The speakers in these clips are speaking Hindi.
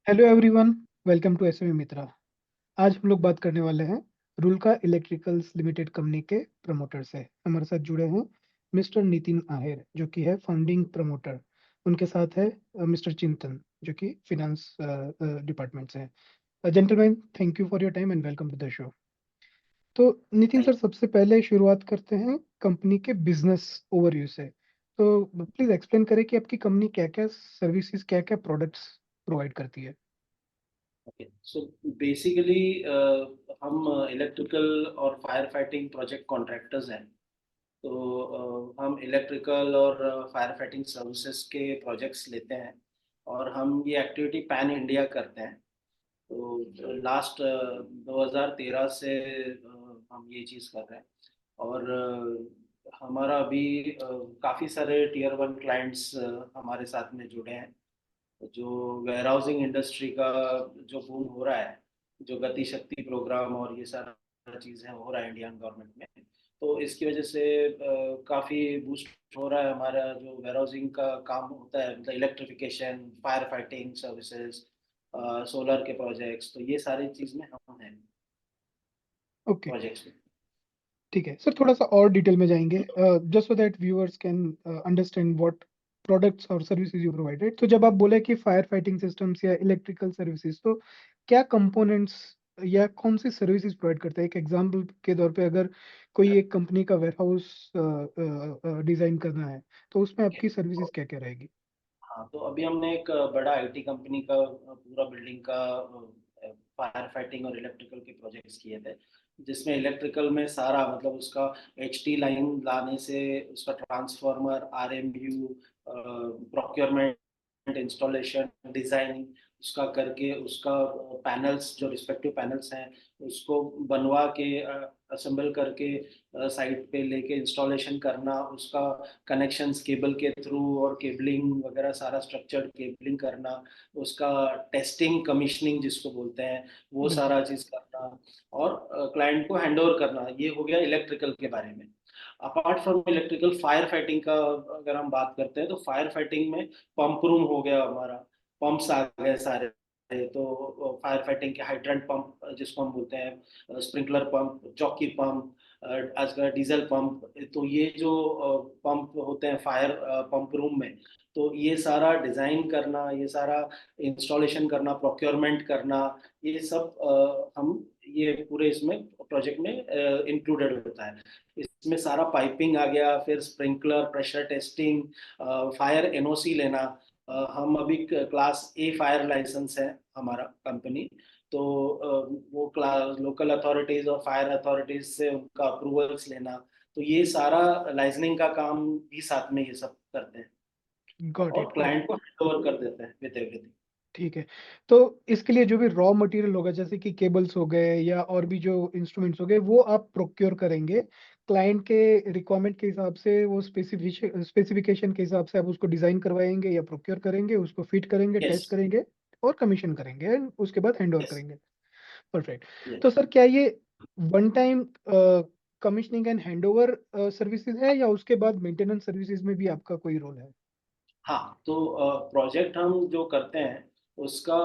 Hello everyone, welcome to SME Mitra. आज हम लोग बात करने वाले हैं रुल्का इलेक्ट्रिकल्स लिमिटेड कंपनी के प्रमोटर से। हमारे साथ जुड़े हैं मिस्टर नितिन आहेर, जो कि है फाउंडिंग प्रमोटर। उनके साथ है मिस्टर चिंतन, जो कि फिनेंस डिपार्टमेंट से है। Gentleman, thank you for your time and welcome to the show. तो नितिन सर, थैंक सबसे पहले शुरुआत करते हैं कंपनी के बिजनेस ओवरव्यू से। तो प्लीज एक्सप्लेन करें कि आपकी कंपनी क्या क्या सर्विसेज, क्या क्या प्रोडक्ट्स प्रोवाइड करती है। ओके सो बेसिकली हम इलेक्ट्रिकल और फायर फाइटिंग प्रोजेक्ट कॉन्ट्रैक्टर्स हैं। तो हम इलेक्ट्रिकल और फायर फाइटिंग सर्विसेज के प्रोजेक्ट्स लेते हैं और हम ये एक्टिविटी पैन इंडिया करते हैं। तो लास्ट 2013 से हम ये चीज़ कर रहे हैं और हमारा अभी काफ़ी सारे टीयर वन क्लाइंट्स हमारे साथ में जुड़े हैं। जो वेयरहाउसिंग इंडस्ट्री का जो बूम हो रहा है, जो गति शक्ति प्रोग्राम और ये सारा चीज़ें हो रहा है इंडियन गवर्नमेंट में, तो इसकी वजह से काफ़ी बूस्ट हो रहा है हमारा जो वेयरहाउसिंग का काम होता है, मतलब electrification, fire fighting services, solar के प्रोजेक्ट्स, तो ये सारी चीज़ में हम हैं ओके, प्रोजेक्ट्स में। ठीक है सर, थोड़ा सा और डिटेल में जाएंगे just so that viewers can understand what products और सर्विसेज यू प्रोवाइडेड। तो जब आप बोले कि फायर फाइटिंग सिस्टम्स या इलेक्ट्रिकल सर्विसेज, तो क्या कंपोनेंट्स या कौन सी सर्विसेज प्रोवाइड करते हैं? एक एग्जांपल के तौर पे, अगर कोई एक कंपनी का वेयर हाउस डिजाइन करना है, तो उसमें आपकी सर्विसेज क्या क्या रहेगी? हाँ, तो अभी हमने एक बड़ा आईटी कंपनी का पूरा बिल्डिंग का फायर फाइटिंग और इलेक्ट्रिकल के प्रोजेक्ट्स किए थे, जिसमें इलेक्ट्रिकल में सारा मतलब उसका एचटी लाइन लाने से उसका transformer, RMU, procurement, installation, designing उसका करके उसका पैनल्स, जो रिस्पेक्टिव पैनल्स हैं उसको बनवा के असेंबल करके साइट पे लेके इंस्टॉलेशन करना, उसका कनेक्शंस केबल के थ्रू और केबलिंग वगैरह सारा स्ट्रक्चर्ड केबलिंग करना, उसका टेस्टिंग कमीशनिंग जिसको बोलते हैं वो बिल्कुल। सारा चीज़ करना और क्लाइंट को हैंड ओवर करना। ये हो गया इलेक्ट्रिकल के बारे में। Apart from electrical, fire fighting का अगर हम बात करते हैं तो फायर फाइटिंग में पंप रूम हो गया हमारा, पंप्स आ गए सारे। तो फायर फाइटिंग के हाइड्रेंट पंप जिसको हम बोलते हैं, स्प्रिंकलर पंप, जॉकी पंप, आजकल डीजल पंप, तो ये जो पंप होते हैं फायर पंप रूम में, तो ये सारा डिजाइन करना, ये सारा इंस्टॉलेशन करना, प्रोक्योरमेंट करना, ये सब हम ये पूरे इसमें प्रोजेक्ट में इंक्लूडेड होता है। इसमें सारा पाइपिंग आ गया, फिर sprinkler, pressure testing, fire NOC लेना। हम अभी क्लास ए फायर लाइसेंस है हमारा कंपनी। तो वो क्लास लोकल अथॉरिटीज और फायर अथॉरिटीज से उनका अप्रूवल्स लेना, तो ये सारा लाइसेंसिंग का काम भी साथ में ये सब करते हैं गॉट और इट, गॉट क्लाइंट इट। को हैंड ओवर कर देते हैं विद एवरीथिंग। ठीक है। तो इसके लिए जो भी रॉ मटेरियल होगा, जैसे कि केबल्स हो गए या और भी जो इंस्ट्रूमेंट्स हो गए, वो आप प्रोक्योर करेंगे क्लाइंट के रिक्वायरमेंट के हिसाब से, वो स्पेसिफिकेशन के हिसाब से आप उसको डिजाइन करवाएंगे या प्रोक्योर करेंगे, उसको फिट करेंगे, यस, टेस्ट करेंगे और कमीशन करेंगे and उसके बाद हैंड ओवर यस, करेंगे। परफेक्ट। तो यस। सर, क्या ये one time commissioning and hand over services है, या उसके बाद मेंटेनेंस सर्विसेज में भी आपका कोई रोल है? हाँ, तो प्रोजेक्ट हम जो करते हैं उसका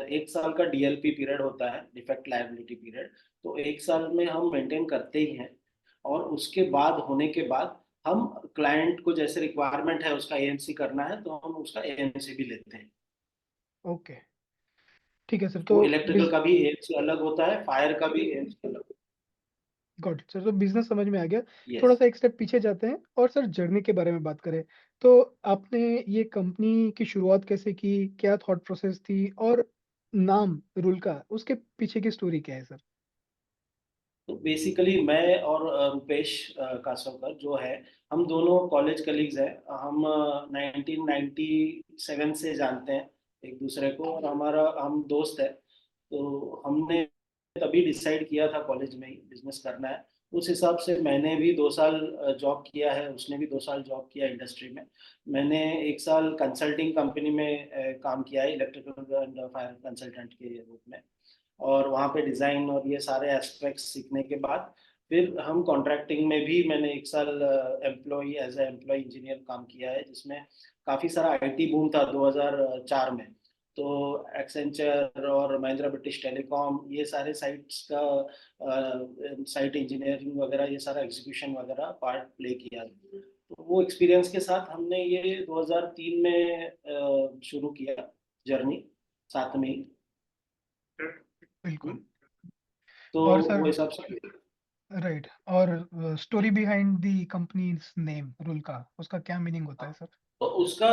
1 साल का डीएलपी पीरियड होता है, डिफेक्ट लायबिलिटी पीरियड। तो 1 साल में हम मेंटेन करते ही हैं और उसके बाद होने के बाद हम क्लाइंट को जैसे रिक्वायरमेंट है उसका एएमसी करना है तो हम उसका एएमसी भी लेते हैं। ओके, ठीक है सर। तो वो इलेक्ट्रिकल का भी एएमसी अलग होता है, फायर का भी एएमसी अलग। गॉट इट सर, तो बिजनेस समझ में आ गया। थोड़ा यस। सा एक स्टेप पीछे जाते हैं और सर जर्नी के बारे में बात करें। तो आपने ये कंपनी की शुरुआत कैसे की, क्या थॉट प्रोसेस थी, और नाम रूल का, उसके पीछे की स्टोरी क्या है सर? तो बेसिकली मैं और रुपेश कासवकर जो है, हम दोनों कॉलेज कलीग्स हैं। हम 1997 से जानते हैं एक दूसरे को और हमारा हम दोस्त है। तो हमने तभी डिसाइड किया था कॉलेज में ही बिजनेस करना है। उस हिसाब से मैंने भी 2 साल जॉब किया है, उसने भी 2 साल जॉब किया इंडस्ट्री में। मैंने 1 साल कंसल्टिंग कंपनी में काम किया है, इलेक्ट्रिकल एंड फायर कंसल्टेंट के रूप में। और वहाँ पे डिज़ाइन और ये सारे एस्पेक्ट्स सीखने के बाद फिर हम कॉन्ट्रैक्टिंग में भी मैंने 1 साल employ as a employ engineer काम किया है, जिसमें काफ़ी सारा आईटी बूम था 2004 में। तो एक्सेंचर और महिंद्रा ब्रिटिश टेलीकॉम, ये सारे साइट्स का साइट इंजीनियरिंग वगैरह, ये सारा एग्जीक्यूशन वगैरह पार्ट प्ले किया। तो वो एक्सपीरियंस के साथ हमने ये 2003 में शुरू किया जर्नी, साथ में ही। बिल्कुल। तो और वो सर, हिसाब से। राइट, और story behind the companies name rule का, उसका क्या मीनिंग होता है सर? तो उसका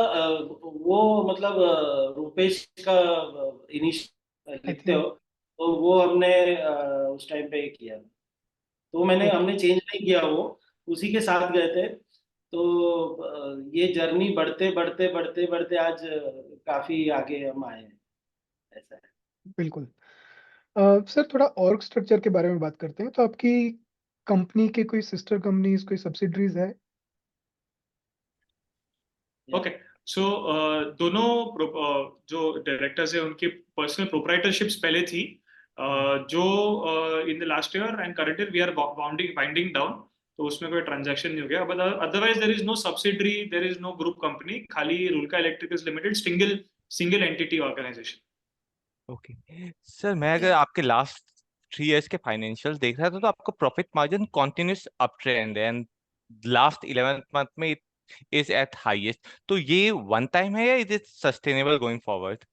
वो मतलब रुपेश का इनिश आई लिखते हो, थिंक। तो वो हमने उस टाइम पे किया। तो ओके। हमने चेंज नहीं किया, वो उसी के साथ गए थे। तो ये जर्नी बढ़ते बढ़ते बढ़ते बढ़ते आज काफी आगे हम आए हैं, ऐसा है। बिल्कुल। सर, थोड़ा ऑर्ग स्ट्रक्चर के बारे में बात करते हैं। तो आपकी कंपनी के कोई सिस्टर कंपनीज, कोई सब्सिडरीज है? ओके। सो दोनों जो डायरेक्टर्स है उनकी पर्सनल प्रोप्राइटरशिप्स पहले थी, जो in the last year and current year we are winding down, तो उसमें कोई ट्रांजैक्शन नहीं हो गया। But otherwise there is no subsidiary, there is no group company, खाली Rulka electricals limited single single entity organisation. Okay sir, मैं अगर आपके लास्ट 3 इयर्स के फाइनेंशियल्स देख रहा था तो आपका profit margin continuous up trend है, एंड लास्ट 11 मंथ में इट इज एट हाईएस्ट। तो ये वन टाइम है या is it sustainable going forward?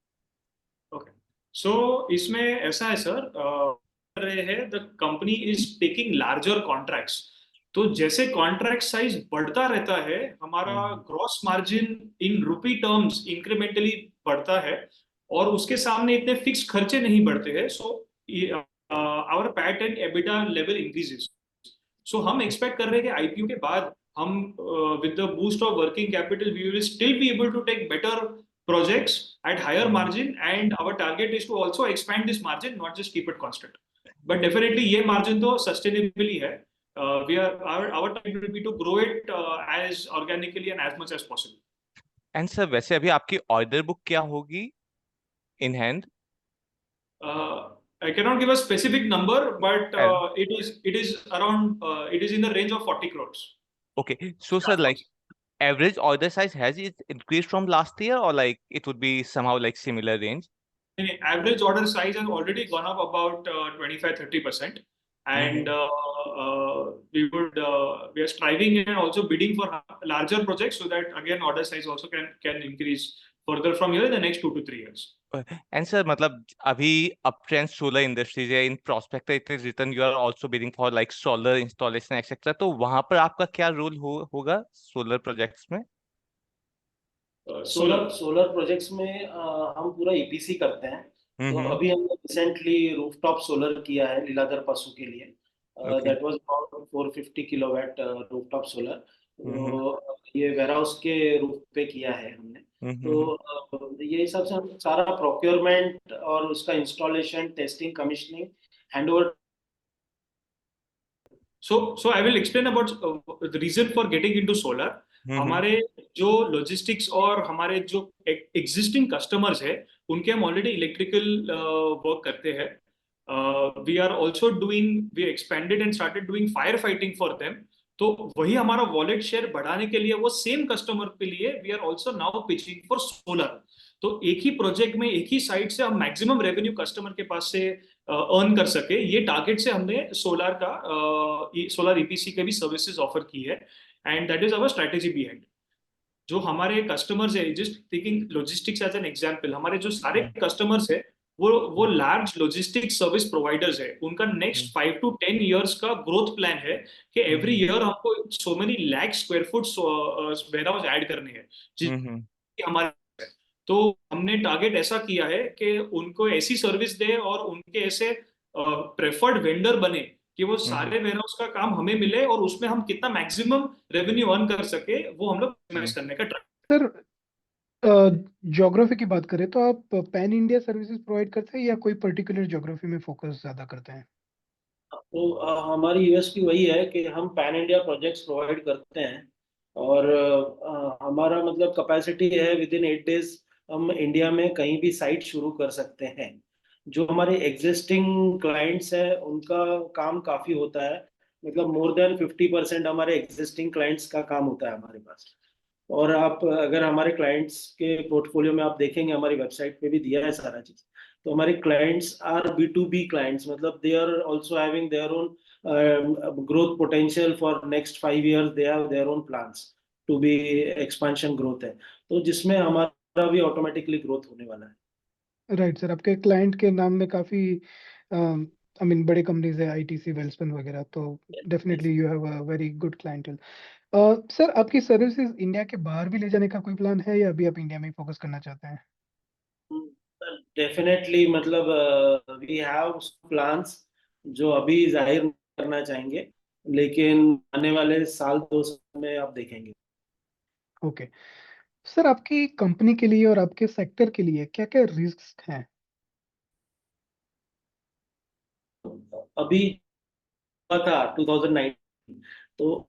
Okay, so इसमें ऐसा है सर, रहे हैं the company is taking larger contracts, तो जैसे कॉन्ट्रैक्ट साइज बढ़ता रहता है हमारा gross margin in rupee terms incrementally बढ़ता है, और उसके सामने इतने फिक्स खर्चे नहीं बढ़ते हैं। So our PAT and EBITDA level increases. So हम एक्सपेक्ट कर रहे हैं कि आईपीओ के बाद हम with the boost of working capital we will still be able to take better projects at higher margin, and our target is to also expand this margin, not just keep it constant. But definitely ये margin तो sustainably है। We are our target will be to grow it as organically and as much as possible. And sir, वैसे अभी आपकी ऑर्डर बुक क्या होगी in hand? I cannot give a specific number, but it is around it is in the range of 40 crores. Okay, so sir, like average order size has it increased from last year, or like it would be somehow like similar range? Average order size has already gone up about 25-30%, and we are striving and also bidding for larger projects so that again order size also can increase further from here in the next 2 to 3 years. And sir, मतलब अभी अप ट्रेंड सोलर इंडस्ट्रीज है, in prospect it is return you are also bidding for like solar installation etcetera, तो वहां पर आपका क्या रोल होगा सोलर प्रोजेक्ट्स में? सोलर प्रोजेक्ट्स में हम पूरा ईपीसी करते हैं। तो अभी हमने रिसेंटली रूफटॉप सोलर किया है लीलाधर पशु के लिए। That was about 450 kilowatt rooftop solar. तो ये वेयरहाउस के रूफ पे किया है हमने। तो ये हिसाब से हम सारा प्रोक्योरमेंट और उसका installation, testing, commissioning handover. So I will explain about the reason for getting into solar. हमारे जो लॉजिस्टिक्स और हमारे जो एग्जिस्टिंग कस्टमर्स है उनके हम ऑलरेडी इलेक्ट्रिकल वर्क करते हैं। We are also doing, we expanded and started doing fire fighting for them. तो वही हमारा वॉलेट शेयर बढ़ाने के लिए, वो सेम कस्टमर के लिए we are also now pitching for solar. तो एक ही प्रोजेक्ट में एक ही साइट से हम मैक्सिमम रेवेन्यू कस्टमर के पास से अर्न कर सके, ये टारगेट से हमने सोलर ईपीसी के भी सर्विसेज ऑफर की है, and that is our strategy behind. जो हमारे कस्टमर्स है, just taking logistics as an example, हमारे जो सारे कस्टमर्स है वो लार्ज लॉजिस्टिक सर्विस प्रोवाइडर्स है। उनका नेक्स्ट 5 to 10 years का ग्रोथ प्लान है कि एवरी ईयर हमको so many lakh square foot warehouse add करने हैं हमारे। तो हमने टारगेट ऐसा किया है कि उनको ऐसी सर्विस दे और उनके ऐसे प्रेफर्ड वेंडर बने कि वो सारे वेयरहाउस का काम हमें मिले, और उसमें हम कितना मैक्सिमम रेवेन्यू अर्न कर सके वो हम लोग मैनेज करने का ट्राई। सर, ज्योग्राफी की बात करें तो आप पैन इंडिया सर्विसेज प्रोवाइड करते हैं या कोई पर्टिकुलर ज्योग्राफी में फोकस ज्यादा करते हैं? तो हमारी यूएसपी वही है कि हम पैन इंडिया प्रोजेक्ट्स प्रोवाइड करते हैं। और हमारा मतलब कैपेसिटी है विद इन 8 days हम इंडिया में कहीं भी साइट शुरू कर सकते हैं। जो हमारे एग्जिस्टिंग क्लाइंट्स हैं उनका काम काफ़ी होता है, मतलब मोर देन 50% हमारे एग्जिस्टिंग क्लाइंट्स का काम होता है हमारे पास। और आप अगर हमारे क्लाइंट्स के पोर्टफोलियो में आप देखेंगे, हमारी वेबसाइट पे भी दिया है सारा चीज। तो हमारे क्लाइंट्स आर B2B क्लाइंट्स, मतलब they are also having their own growth potential for next 5 years, they have their own plans to be expansion growth है, तो जिसमें हमारा भी ऑटोमेटिकली ग्रोथ होने वाला है। राइट सर, आपके क्लाइंट के नाम में काफी आई मीन बड़े कंपनीज है, ITC, वेलस्पन वगैरह, तो definitely you have a very good clientele. Sir, आपकी सर्विसेज इंडिया के बाहर भी ले जाने का कोई प्लान है या अभी आप इंडिया में ही फोकस करना चाहते हैं? डेफिनेटली, मतलब वी हैव प्लान्स जो अभी जाहिर नहीं करना चाहेंगे, लेकिन आने वाले साल 2 साल में आप देखेंगे। ओके सर, आपकी कंपनी के लिए और आपके सेक्टर के लिए क्या क्या रिस्क हैं? अभी हुआ था 2019, तो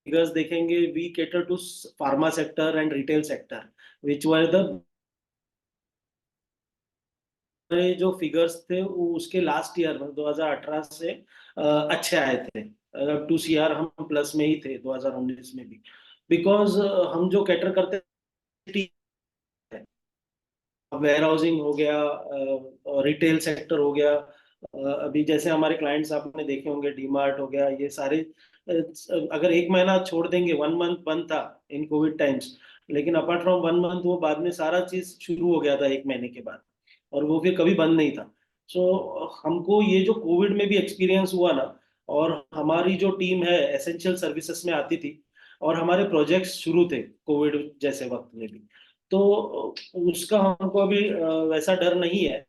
फिगर्स देखेंगे, we cater to pharma sector and retail sector, which were the जो फिगर्स थे वो उसके लास्ट ईयर में 2018 से अच्छे आए थे। 2 CR हम प्लस में ही थे 2019 में भी, बिकॉज हम जो कैटर करते हैं, वेयर हाउसिंग हो गया, रिटेल सेक्टर हो गया, अभी जैसे हमारे क्लाइंट्स आपने देखे होंगे, डीमार्ट हो गया, ये सारे अगर 1 महीना छोड़ देंगे, 1 मंथ बंद था इन कोविड टाइम्स, लेकिन अपार्ट फ्रॉम 1 मंथ वो बाद में सारा चीज शुरू हो गया था 1 महीने के बाद, और वो फिर कभी बंद नहीं था। सो हमको ये जो कोविड में भी एक्सपीरियंस हुआ ना, और हमारी जो टीम है एसेंशियल सर्विसेज में आती थी, और हमारे प्रोजेक्ट्स शुरू थे कोविड जैसे वक्त में भी, तो उसका हमको अभी वैसा डर नहीं है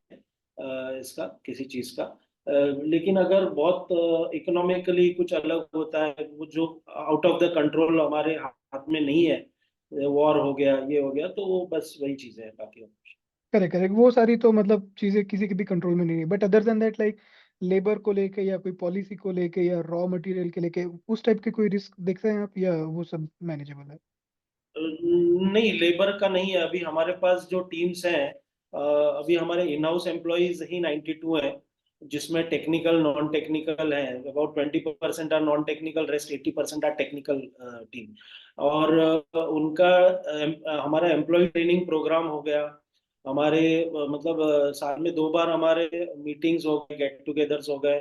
इसका, किसी चीज का। लेकिन अगर बहुत इकोनॉमिकली कुछ अलग होता है, वो जो आउट ऑफ द कंट्रोल हमारे हाथ में नहीं है, वॉर हो गया, ये हो गया, तो वो बस वही चीजें हैं, बाकी करेक्ट करेक्ट, वो सारी तो मतलब चीजें किसी के भी कंट्रोल में नहीं है, but other than that, like labour को लेके या कोई पॉलिसी को लेके या रॉ मटेरियल के लेके उस टाइप के कोई रिस्क देखते हैं आप, या वो सब मैनेजेबल है? नहीं, लेबर का नहीं है। अभी हमारे पास जो टीम्स हैं, अभी हमारे इन हाउस एम्प्लॉयज ही 92 हैं, जिसमें टेक्निकल नॉन टेक्निकल है, about 20% are non technical, rest 80% are technical team. और उनका हमारा एम्प्लॉय ट्रेनिंग प्रोग्राम हो गया, हमारे मतलब साल में 2 बार हमारे मीटिंग्स हो गए, गेट टुगेदर्स हो गए।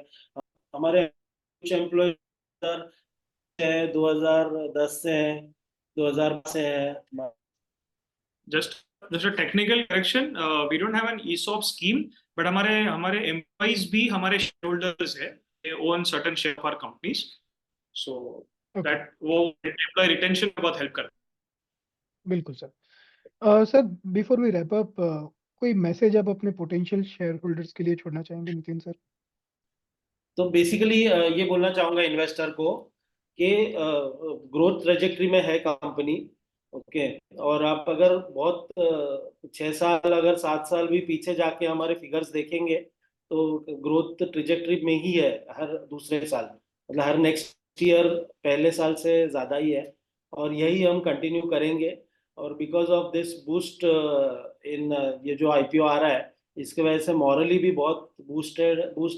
हमारे कुछ एम्प्लॉय है 2010 से हैं, 2000 से है। Just a technical correction, we don't have an ESOP scheme, but हमारे हमारे एम्प्लॉइज भी हमारे शेयर होल्डर्स है, they own certain share of our companies, so okay, that वो एम्प्लॉय रिटेंशन में बहुत हेल्प करता बिल्कुल सर। Sir, before we wrap up, कोई मैसेज आप अपने पोटेंशियल शेयर होल्डर्स के लिए छोड़ना चाहेंगे नितिन सर? तो बेसिकली ये बोलना चाहूंगा इन्वेस्टर को कि ग्रोथ ट्रेजेक्टरी में है कंपनी, ओके, और आप अगर बहुत 6 साल, अगर 7 साल भी पीछे जाके हमारे फिगर्स देखेंगे, तो ग्रोथ ट्रेजेक्टरी में ही है हर दूसरे साल, मतलब हर नेक्स्ट ईयर पहले साल से ज्यादा ही है, और यही हम कंटिन्यू करेंगे। और because of this boost in ये जो IPO आ रहा है, इसके वजह से मॉरली भी बहुत बूस्ट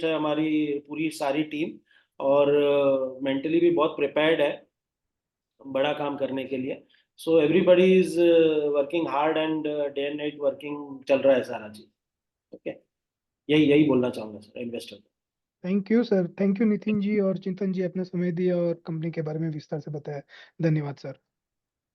है हमारी पूरी सारी टीम, और मेंटली भी बहुत प्रिपेयर्ड है बड़ा काम करने के लिए। So everybody is working hard and day and night working चल रहा है सारा चीज, ओके। यही यही बोलना चाहूंगा सर इन्वेस्टर को। Thank you sir, thank you Nitin ji और चिंतन जी, अपना समय दिया और कंपनी के बारे में विस्तार से बताया। धन्यवाद सर।